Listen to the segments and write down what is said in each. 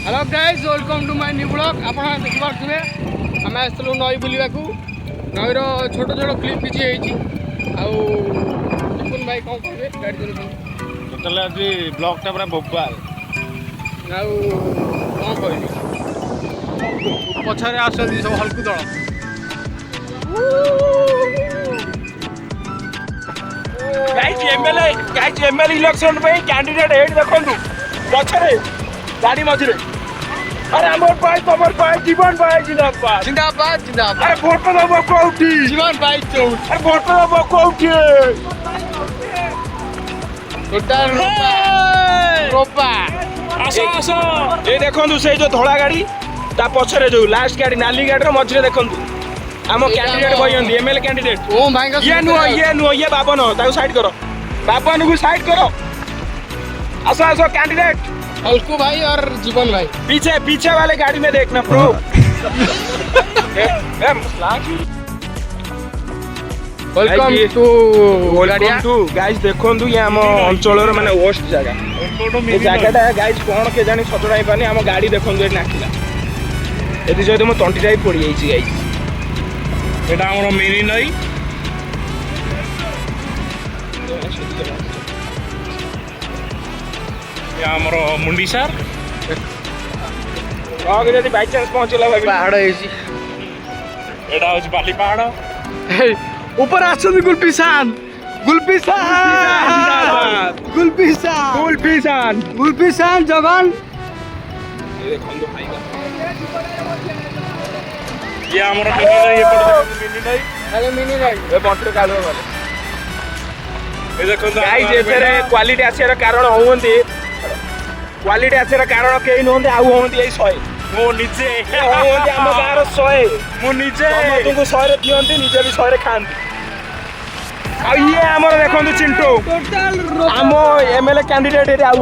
Hello guys welcome to my new blog. आप देखिपे आम आसलु नई बुलवा नईर छोट छोट क्लिप किसी आपुन भाई कौन कहे गाड़ी चलाते आज ब्लॉगटा पूरा बोबाल कौन कह पछरे आसती सब हल्कू दल एमएलए इलेक्शन कैंडिडेट हेड देखो पछरे गाड़ी मझे अरे आम भाई तुम भाई जीवन भाई जिंदाबाद जिंदाबाद जिंदाबाद। अरे भोट दब कौटी जीवन भाई चौथ अरे भोट दब कौटी टोटाल रोपा आस ये देखो से जो धड़ा गाड़ी ता पछरे जो लास्ट गाड़ी नाली गाड़ी मझे देखो आम कैंडिडेट बहन एमएलए कैंडिडेट ओम भाई का ये नुह ये बाबन ताको साइड करो बाबन को साइड करो आसो आसो कैंडिडेट हल्कू भाई और जीवन भाई पीछे वाले गाड़ी में देखना प्रो वेलकम टू गाइस देखंतु ये हम अंचल माने वर्स्ट जगह ये जगहटा गाइस कौन के जानी सजड़ा पानी हम गाड़ी देखंतु ए नाखिला एति सहित मो तंटीटा ही पड़ी जाइछि गाइस एटा हमर मिनी नई ଆମର ମୁଣ୍ଡି ସାର୍ ଆगे ଯଦି ବାଇ ଚାନ୍ସ ପହଞ୍ଚିଲା ଭାଇ पहाड़ ହେଇଛି ଏଇଟା ହଉଛି ବାଲି ପାହାଡ଼ ऊपर आछन गुलपिसान गुलपिसान जगन ये देखंतु भाई ଇଏ ଆମର ମିନି ନଈ ମିନି ନଈ अरे मिनी राइड ए बंटर कालो वाले ଏ ଦେଖନ୍ତୁ गाइस एथरे क्वालिटी आसियार कारण होवंती क्वालिटी आसियार कारण केही नहंती आउ होवंती एई 100 ମୁଁ ନିଜେ होवंती हम गार 100 ମୁଁ ନିଜେ तुमको 100 रे दियंती निजे भी 100 रे खांती आ ये हमर देखंतु चिंटू टोटल हम एमएलए कैंडिडेट रे आउ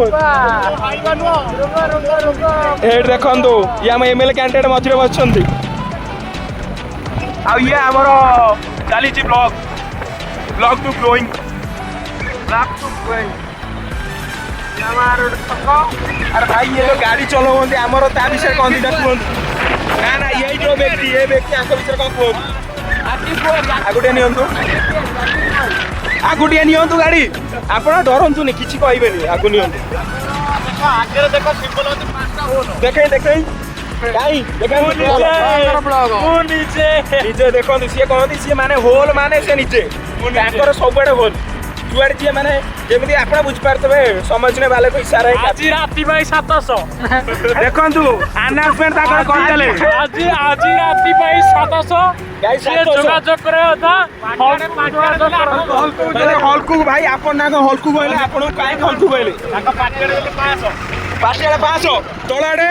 हेड देखंतु ये हम एमएलए कैंडिडेट मझरे बसछंती आ ये हमर चालीची ब्लॉग टू ग्रोइंग अरे भाई ये जो गाड़ी चलाते आमर ता विषय कौन दीटा कहतु ना ये जो व्यक्ति ये व्यक्ति आंक विषय कौन कहतु आगुटिया नियंतु गाड़ी आपण डरंतु नि किछि कहबेनी आगु नियंतु ଆଗରେ ଦେଖ ସିମ୍ବଲ ଅଛି 5ଟା ହୋଲ देखे काई देखा ମୁଁ ନିଜେ निजे देखंतु सी कहंती सी माने होल माने से निजे तांकर सबुआडे होल जुआडे जी माने जेमिति आपण बुझ पारतबे समझने वाले को इशारा है ଆଜି ରାତି ପାଇଁ 700 देखंतु अनाउंसमेंट ताकर कोन देले ଆଜି ରାତି ପାଇଁ 700 गाइस ସେ ଯୋଗାଯୋଗ କରିବା କଥା हल्कू भाई आपण ना हल्कू कहले आपण काई हल्कू कहले ତାଙ୍କ ପାଟିରେ ଦେଲେ 500 पासियाडे 500 तोलाडे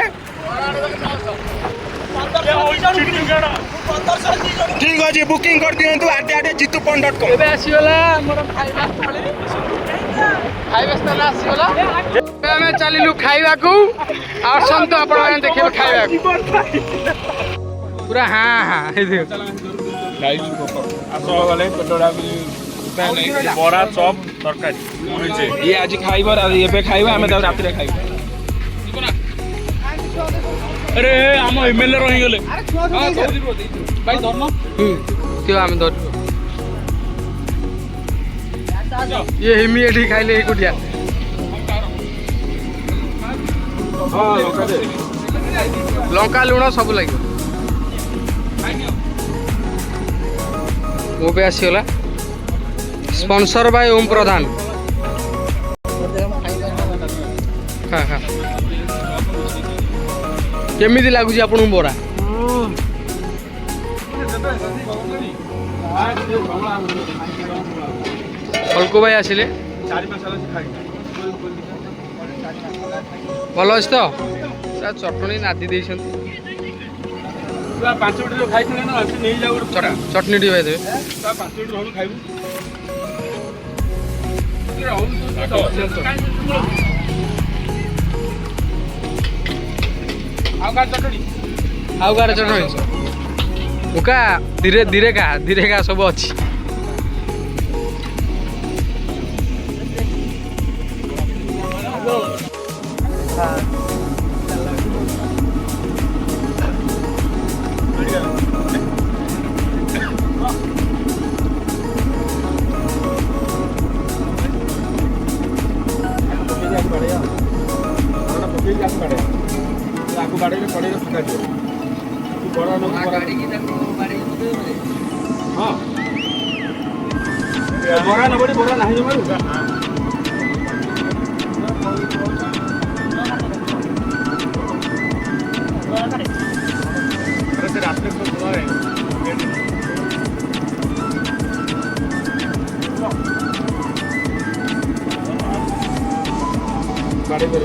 ठीक अछि बुकिंग कर दियंतु @jitupon.com एबे आसीगला हमर खाइबा स्थली खाइबा स्थल आसीगला ଆମେ ଚାଲିଲୁ ଖାଇବାକୁ ଆସନ୍ତୁ ଆପଣ ମାନେ ଦେଖିବେ ଖାଇବାକୁ ପୁରା ହଁ ହଁ ହେଇ ଦେଖ ଆସ ଗଲେ ପେଟଡା ବରା ଚପ୍ ତରକାରୀ ମୁଁ ନିଜେ ये आज खाइबा एबे खाइबा हमें त रात रे खाइबा अरे ଆମ ଏମଏଲଏ ରହିଗଲେ भाई धरनो त्यो हामी धर ये हिमी एठी खाइले एक कुटिया लंका लुण सब लगे वो भी आसीगला स्पॉन्सर बाय ओम प्रधान हाँ हाँ केमिति लागुची आपन बोरा हल्को भाई आसिले भल अच्छे तो चटनी नादी दे चटनी टी भाई देवे आउ गार चटनी उका धीरे का सब अच्छी ବାଡ଼େ ଆକୁ ବାଡ଼େଇଲେ କଡ଼େଇରେ ଫଟା ଯିବ ବରା ନବୁ ବରା ହଁ ବରା ନବନି ବରା ନାହିଁ ଜମାରୁ बाड़े पर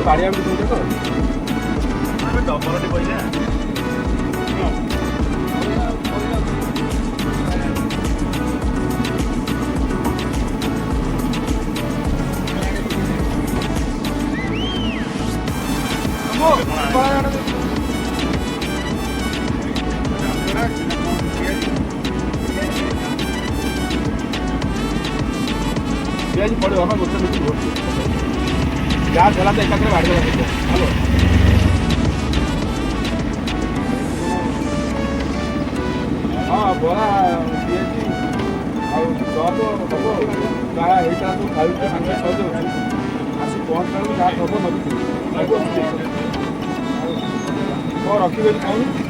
बाड़िया भी दूर तो डबल पैसा ପିଆଜି ପଡ଼ିବ ଆମେ ଗୋଟେ ମିନିଟ୍ ଭୋଟ ଯାହା ଥିଲା ତ ଏକାଥରେ ବାଡ଼ି ଦେବା ହ୍ୟାଲୋ ହଁ ବରା ପିଆଜି ଆଉ ଚପ୍ ହବ ଯାହା ହେଇଥିଲା ସବୁ ଖାଉଛି ସାଙ୍ଗେ ଖାଇଦେଉଛି ଆସି ପହଞ୍ଚିଲା ବେଳକୁ ଯାହା ହବ ନବୁ କ'ଣ ରଖିବେ ଖାଉନି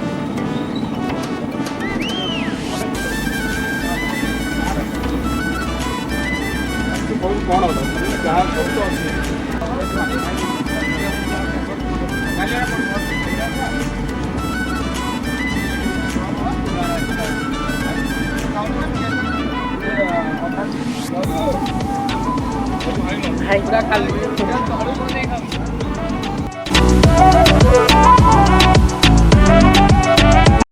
କ'ଣ ଯାହା ସବୁ ତ ଅଛି ପୁରା ଖାଲି